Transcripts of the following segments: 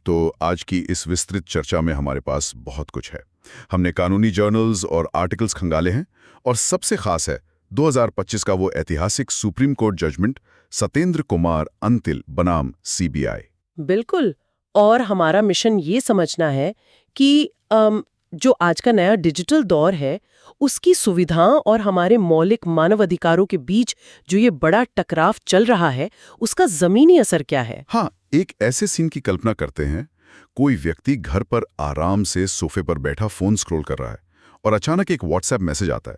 तो आज की इस विस्तृत चर्चा में हमारे पास बहुत कुछ है। हमने कानूनी जर्नल्स और आर्टिकल्स खंगाले हैं और सबसे खास है 2025 का वो ऐतिहासिक supreme court judgment Satyendra Kumar Antil बनाम सीबीआई। बिल्कुल। और हमारा मिशन ये समझना है कि जो आज का नया डिजिटल दौर है उसकी सुविधाओं और हमारे मौलिक मानव अधिकारों के बीच जो ये बड़ा टकराव चल रहा है उसका जमीनी असर क्या है। हाँ, एक ऐसे सीन की कल्पना करते हैं, कोई व्यक्ति घर पर आराम से सोफे पर बैठा फोन स्क्रॉल कर रहा है और अचानक एक व्हाट्सएप मैसेज आता है।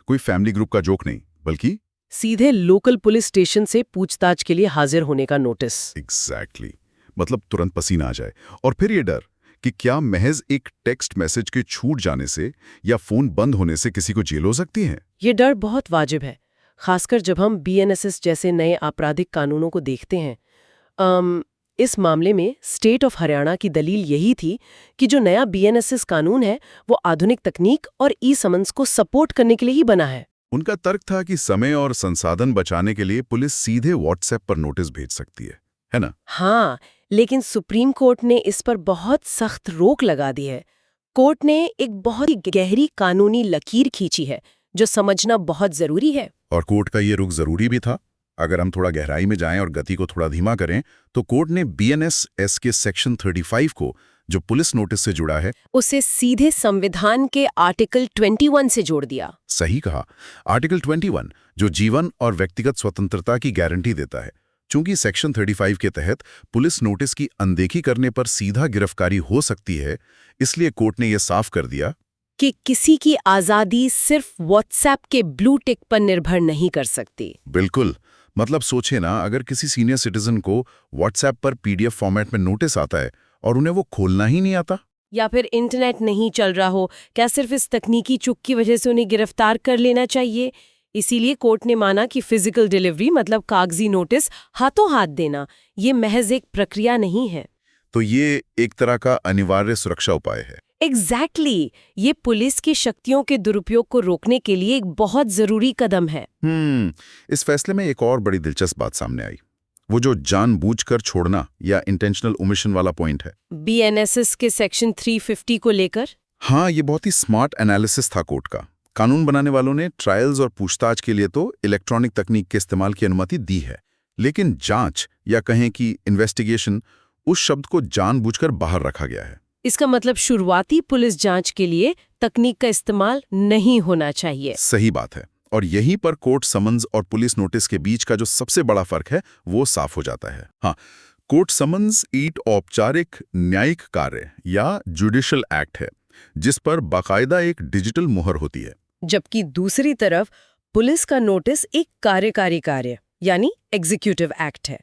कोई फैमिली ग्रुप का जोक नहीं, बल्कि सीधे लोकल पुलिस स्टेशन से पूछताछ के लिए हाजिर होने का नोटिस। एग्जैक्टली। मतलब तुरंत पसीना आ जाए। और फिर ये डर कि क्या महज एक टेक्स्ट मैसेज के छूट जाने से या फोन बंद होने से किसी को जेल हो सकती है। ये डर बहुत वाजिब है, खासकर जब हम बीएनएसएस जैसे नए आपराधिक कानूनों को देखते हैं। इस मामले में स्टेट ऑफ हरियाणा की दलील यही थी कि जो नया बीएनएसएस कानून है वो आधुनिक तकनीक और ई समन्स को सपोर्ट करने के लिए ही बना है। उनका तर्क था कि समय और संसाधन बचाने के लिए पुलिस सीधे व्हाट्सएप पर नोटिस भेज सकती है ना? हाँ, लेकिन सुप्रीम कोर्ट ने इस पर बहुत सख्त रोक लगा दी है। कोर्ट ने एक बहुत ही गहरी कानूनी लकीर खींची है जो समझना बहुत जरूरी है। और कोर्ट का ये रुख जरूरी भी था। अगर हम थोड़ा गहराई में जाएं और गति को थोड़ा धीमा करें तो कोर्ट ने बीएनएसएस के सेक्शन 35 को, जो पुलिस नोटिस से जुड़ा है, उसे सीधे संविधान के आर्टिकल 21 से जोड़ दिया। सही कहा, आर्टिकल 21 जो जीवन और व्यक्तिगत स्वतंत्रता की गारंटी देता है। चूंकि सेक्शन 35 के तहत पुलिस नोटिस की अनदेखी करने पर सीधा गिरफ्तारी हो सकती है, इसलिए कोर्ट ने यह साफ कर दिया कि किसी की आजादी सिर्फ व्हाट्सएप के ब्लू टिक पर निर्भर नहीं कर सकती। बिल्कुल। मतलब सोचे ना, अगर किसी सीनियर सिटीजन को व्हाट्सएप पर पीडीएफ फॉर्मेट में नोटिस आता है और उन्हें वो खोलना ही नहीं आता, या फिर इंटरनेट नहीं चल रहा हो, क्या सिर्फ इस तकनीकी चूक की वजह से उन्हें गिरफ्तार कर लेना चाहिए? इसीलिए कोर्ट ने माना कि फिजिकल डिलीवरी मतलब कागजी नोटिस हाथों हाथ देना ये महज एक प्रक्रिया नहीं है। तो ये एक तरह का अनिवार्य सुरक्षा उपाय है। एग्जैक्टली। ये पुलिस की शक्तियों के दुरुपयोग को रोकने के लिए एक बहुत जरूरी कदम है। इस फैसले में एक और बड़ी दिलचस्प बात सामने आई, वो जो जानबूझकर छोड़ना या इंटेंशनल ओमिशन वाला पॉइंट है बीएनएसएस के सेक्शन 350 को लेकर। हाँ, ये बहुत ही स्मार्ट एनालिसिस था कोर्ट का। कानून बनाने वालों ने ट्रायल्स और पूछताछ के लिए तो इलेक्ट्रॉनिक तकनीक के इस्तेमाल की अनुमति दी है, लेकिन जांच या कहें कि इन्वेस्टिगेशन, उस शब्द को जानबूझकर बाहर रखा गया है। इसका मतलब शुरुआती पुलिस जांच के लिए तकनीक का इस्तेमाल नहीं होना चाहिए। सही बात है। और यहीं पर कोर्ट समन्स और पुलिस नोटिस के बीच का जो सबसे बड़ा फर्क है वो साफ हो जाता है। हाँ, कोर्ट समन्स एक औपचारिक न्यायिक कार्य या जुडिशियल एक्ट है जिस पर बाकायदा एक डिजिटल मुहर होती है, जबकि दूसरी तरफ पुलिस का नोटिस एक कार्यकारी कार्य यानी एग्जीक्यूटिव एक्ट है।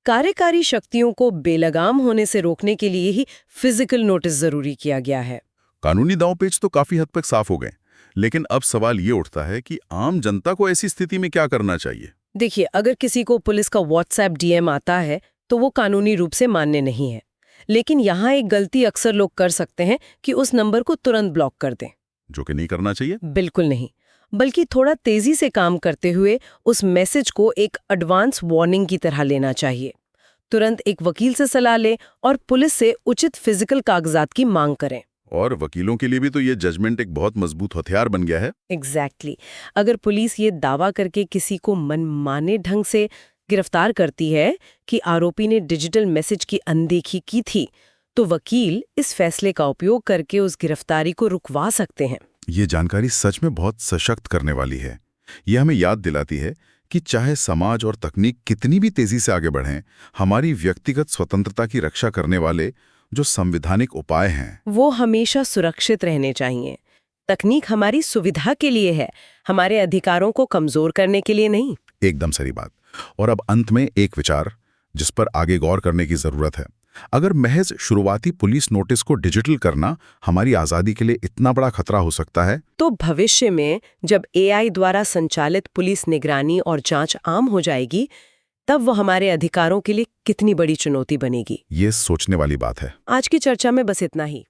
कार्यकारी शक्तियों को बेलगाम होने से रोकने के लिए ही फिजिकल नोटिस जरूरी किया गया है। कानूनी दांव-पेच तो काफी हद तक साफ हो गए, लेकिन अब सवाल ये उठता है कि आम जनता को ऐसी स्थिति में क्या करना चाहिए। देखिए, अगर किसी को पुलिस का व्हाट्सएप डीएम आता है तो वो कानूनी रूप से मान्य नहीं है, लेकिन यहाँ एक गलती अक्सर लोग कर सकते हैं कि उस नंबर को तुरंत ब्लॉक कर दें, जो कि नहीं करना चाहिए। बिल्कुल नहीं, बल्कि थोड़ा तेजी से काम करते हुए उस मैसेज को एक एडवांस वार्निंग की तरह लेना चाहिए। तुरंत एक वकील से सलाह लें और पुलिस से उचित फिजिकल कागजात की मांग करें। और वकीलों के लिए भी तो ये जजमेंट एक बहुत मजबूत हथियार बन गया है। एग्जैक्टली। अगर पुलिस ये दावा करके किसी को मनमाने ढंग से गिरफ्तार करती है कि आरोपी ने डिजिटल मैसेज की अनदेखी की थी, तो वकील इस फैसले का उपयोग करके उस गिरफ्तारी को रुकवा सकते हैं। ये जानकारी सच में बहुत सशक्त करने वाली है। ये हमें याद दिलाती है कि चाहे समाज और तकनीक कितनी भी तेजी से आगे बढ़ें, हमारी व्यक्तिगत स्वतंत्रता की रक्षा करने वाले जो संवैधानिक उपाय हैं वो हमेशा सुरक्षित रहने चाहिए। तकनीक हमारी सुविधा के लिए है, हमारे अधिकारों को कमजोर करने के लिए नहीं। एकदम सही बात। और अब अंत में एक विचार जिस पर आगे गौर करने की जरूरत है। अगर महज शुरुआती पुलिस नोटिस को डिजिटल करना हमारी आजादी के लिए इतना बड़ा खतरा हो सकता है, तो भविष्य में जब एआई द्वारा संचालित पुलिस निगरानी और जांच आम हो जाएगी, तब वो हमारे अधिकारों के लिए कितनी बड़ी चुनौती बनेगी। ये सोचने वाली बात है। आज की चर्चा में बस इतना ही।